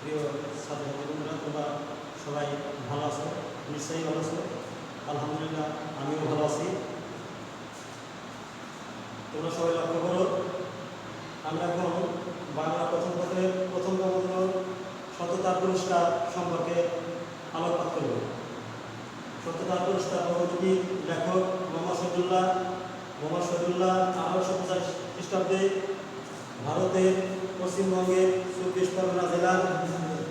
প্রিয় ছাত্রছাত্রীরা, তোমরা সবাই ভালো আছো? নিশ্চয়ই ভালো আছো। আলহামদুলিল্লাহ, আমিও ভালো আছি। তোমরা সবাই লক্ষ্য করো, আমরা এখন বাংলা প্রথম পত্রের প্রথম প্রবন্ধ সততার পুরস্কার সম্পর্কে আলোকপাত করব। সততার পুরস্কার প্রবন্ধটি লেখক মোহাম্মদ শহীদুল্লাহ 1850 খ্রিস্টাব্দে ভারতের পশ্চিমবঙ্গের 24 পরগনা জেলার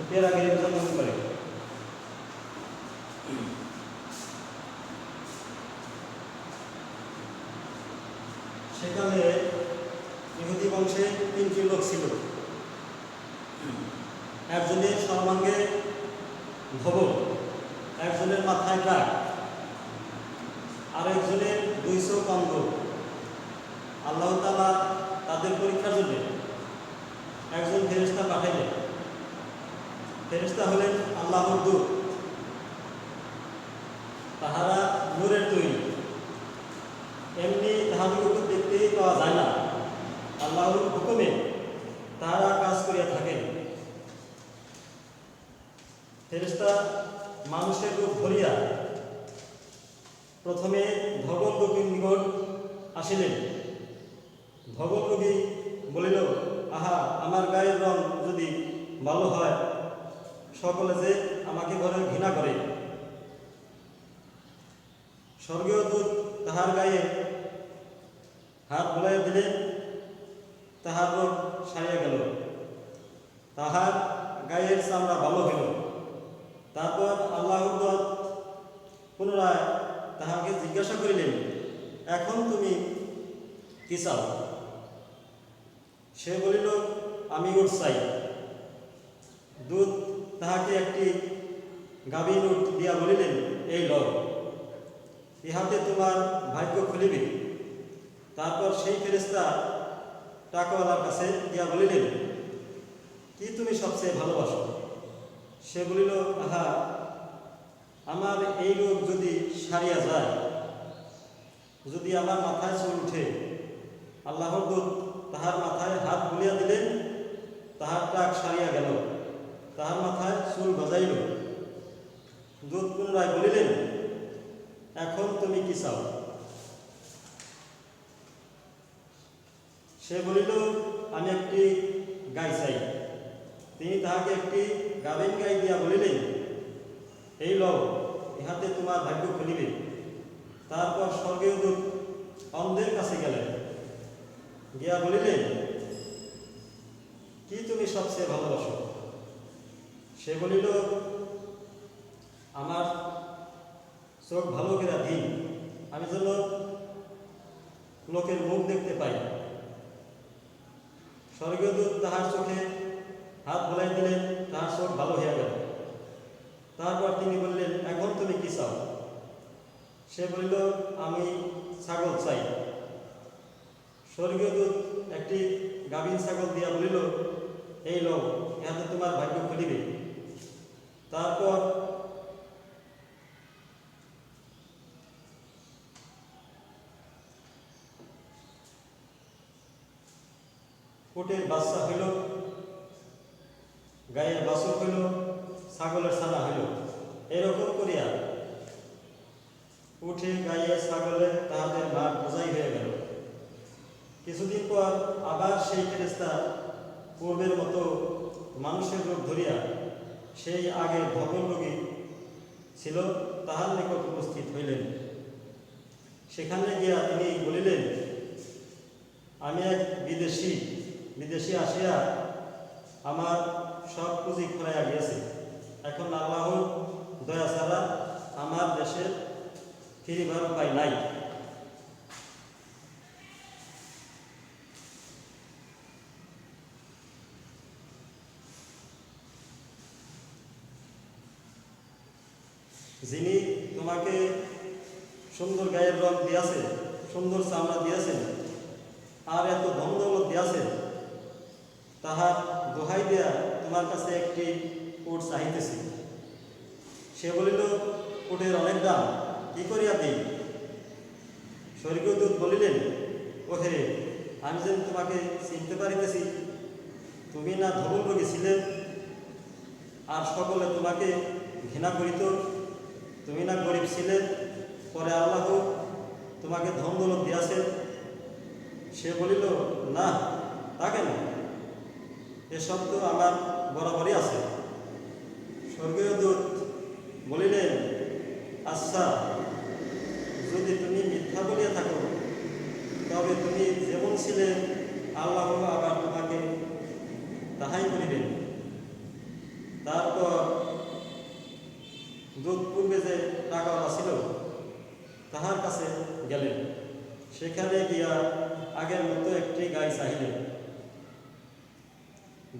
পেরাগিরে জন্মগ্রহণ করে। সেকালে ইহুদি বংশে 3টি লোক ছিল। একজনের সর্বাঙ্গে ধবল, একজনের মাথায় টাক, আর একজনের 2 চোখ অন্ধ। আল্লাহ তাআলা তাদের পরীক্ষার জন্য একজন ফেরেশতা পাঠাইলেন। ফেরেশতা হলেন আল্লাহর দূত। তাহারা নূরের তৈরি, এমনি তাহাদের উপর দেখতেই পাওয়া যায় না। আল্লাহর হুকুমে তাহারা কাজ করিয়া থাকেন। ফেরেশতা মানুষের রূপ ধরিয়া প্রথমে ধবল রোগীর নিকট আসিলেন। ধবল রোগী বলিল, আহা, আমার গায়ের রং যদি ভালো হয়, সকলে যে আমাকে ঘরে ঘৃণা করে। স্বর্গীয় দূত তাহার গায়ে হাত বুলাইয়া দিলে তাহার রোগ সারিয়া গেল, তাহার গায়ের চামড়া ভালো হইল। তারপর আল্লাহর দূত পুনরায় তাহাকে জিজ্ঞাসা করিলেন, এখন তুমি কি চাও? সে বলিল, আমি উট চাই। দূত তাহাকে একটি গাভীর উট দিয়া বলিলেন, এই লও, ইহাতে তোমার ভাগ্য খুলিবে। তারপর সেই ফেরেশতা টাকাওয়ালার কাছে গিয়া বলিলেন, কি তুমি সবচেয়ে ভালোবাসো? সে বলিল, আহা, আমার এই রোগ যদি সারিয়া যায়, যদি আমার মাথায় চুল উঠে। আল্লাহর দূত তাহার মাথায় হাত বুলিয়া দিলেন, তাহার টাক সারিয়া গেল, তাহার মাথায় চুল গজাইল। দূত পুনরায় বলিলেন, এখন তুমি কি চাও? সে বলিল, আমি একটি গাই চাই। তিনি তাহাকে একটি গাভীর গাই দিয়া বলিলেন, এই লও, ইহাতে তোমার ভাগ্য খুলিবে। তারপর স্বর্গীয় দূত অন্ধের কাছে গেলেন, গিয়া বলিলেন, কি তুমি সবচেয়ে ভালোবাসো? সে বলিল, আমার চোখ ভালো করে দিন, আমি যেন লোকের মুখ দেখতে পাই। স্বর্গীয় দূত তাহার চোখে হাত বোলাই দিলেন, তাহার চোখ ভালো হইয়া গেল। তারপর তিনি বললেন, এখন তুমি কি চাও? সে বলিল, আমি ছাগল চাই। স্বর্গীয় দূত একটি গাভীন ছাগল দিয়া বলিল, এই লও, ইহাতে তোমার ভাগ্য খুলিবে। তারপর উটের বাচ্চা হইল, গায়ের বাছুর হইল, ছাগলের ছানা হইল। এরকম করিয়া উঠে গায়ে ছাগলে তাহাদের ভাগ বোঝাই হয়ে গেল। কিছুদিন পর আবার সেই ফেরেশতা পূর্বের মতো মানুষের রূপ ধরিয়া সেই আগের ভগলরোগী ছিল তাহার নিকট উপস্থিত হইলেন। সেখানে গিয়া তিনি বলিলেন, আমি এক বিদেশি আসিয়া আমার সব পুঁজি খোলাইয়া গিয়েছে। এখন আল্লাহর দয়া ছাড়া আমার দেশে ফিরিবার উপায় নাই। যিনি তোমাকে সুন্দর গায়ের রং দিয়াছে, সুন্দর চামড়া দিয়েছেন, আর এত ধন দৌলত দিয়াছেন, তাহার দোহাই দেয়া তোমার কাছে একটি উট চাহিতেছি। সে বলিল, উটের অনেক দাম, কি করিয়া দিই? স্বর্গীয় দূত বলিলেন, ওহে, আমি যেন তোমাকে চিনতে পারিতেছি। তুমি না ধবল রোগী ছিলে, আর সকলে তোমাকে ঘৃণা করিত। তুমি না গরিব ছিলে, পরে আল্লাহ তোমাকে ধন দৌলত দিয়াছেন। সে বলিল, না, তা কেন? এসব তো আমার বরাবরই আছে। স্বর্গীয় দূত বলিলেন, আচ্ছা, যদি তুমি মিথ্যা বলিয়া থাকো, তবে তুমি যেমন ছিলে আল্লাহ আবার তোমাকে তাহাই করিবেন। তারপর দূত পূর্বে যে টাকাওয়ালা ছিল তাহার কাছে গেলেন। সেখানে গিয়া আগের মতো একটি গাই চাহিলেন।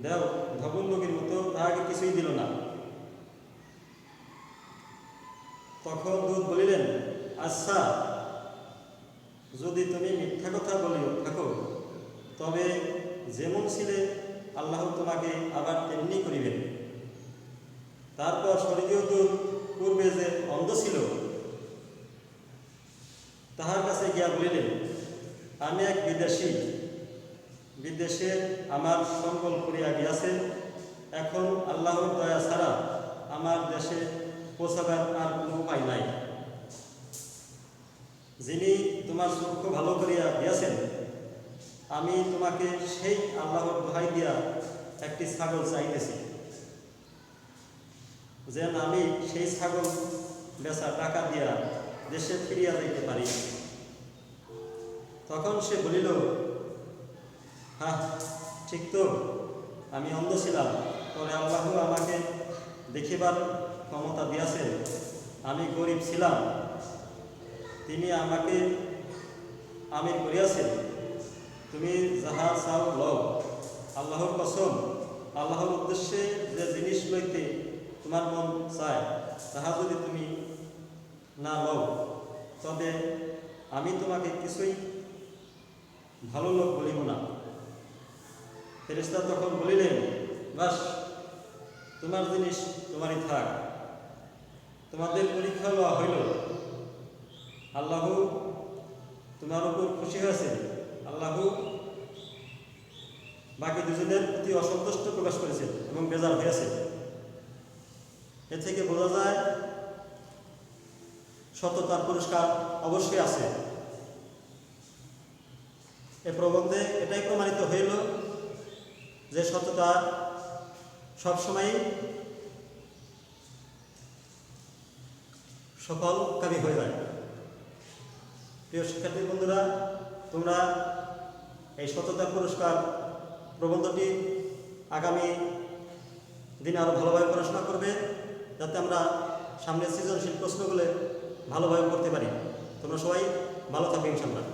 দেও ধবল লোকের মতো তাহাকে কিছুই দিল না। তখন দূত বলিলেন, আচ্ছা, যদি তুমি মিথ্যা কথা বলিও থাকো, তবে যেমন ছিলে আল্লাহ তোমাকে আবার তেমনি করিবেন। তারপর স্বর্গীয় দূত পূর্বে যে অন্ধ ছিল তাহার কাছে গিয়া বলিলেন, আমি এক বিদেশে আমার সংকল করিয়া গিয়াছে। এখন আল্লাহর দয়া ছাড়া আমার দেশে পৌঁছাবার আর কোনো উপায় নাই। যিনি তোমার চক্ষু ভালো করিয়া দিয়াছেন, আমি তোমাকে সেই আল্লাহর দোহাই দিয়া একটি ছাগল চাইতেছি, যেন আমি সেই ছাগল বেচা টাকা দিয়া দেশে ফিরিয়া যাইতে পারি। তখন সে বলিল, হ্যাঁ, ঠিক তো, আমি অন্ধ ছিলাম, পরে আল্লাহ আমাকে দেখিবার ক্ষমতা দিয়াছেন। আমি গরিব ছিলাম, তিনি আমাকে আমির করিয়াছেন। তুমি যাহা চাও লও। আল্লাহর কসম, আল্লাহর উদ্দেশ্যে যে জিনিস লইতে তোমার মন চায় তাহা যদি তুমি না লও, তবে আমি তোমাকে কিছুই ভালো লোক বলিব না। ফেরেশতা তখন বলিলেন, বাস, তোমার জিনিস তোমারই থাক। তোমাদের পরীক্ষা লওয়া হইল, আল্লাহ তোমার উপর খুশি হয়েছেন। আল্লাহ বাকি দুজনের প্রতি অসন্তুষ্ট প্রকাশ করেছেন এবং বেজার হয়েছে। এ থেকে বোঝা যায় সততার পুরস্কার অবশ্যই আছে। এ প্রবন্ধে এটাই প্রমাণিত হইল যে সততা সবসময় সফলকামী হয়ে যায়। প্রিয় শিক্ষার্থী বন্ধুরা, তোমরা এই সততার পুরস্কার প্রবন্ধটি আগামী দিনে আরও ভালোভাবে পড়াশোনা করবে, যাতে আমরা সামনের সৃজনশীল প্রশ্নগুলো ভালোভাবে করতে পারি। তোমরা সবাই ভালো থাকবে ইনশাআল্লাহ।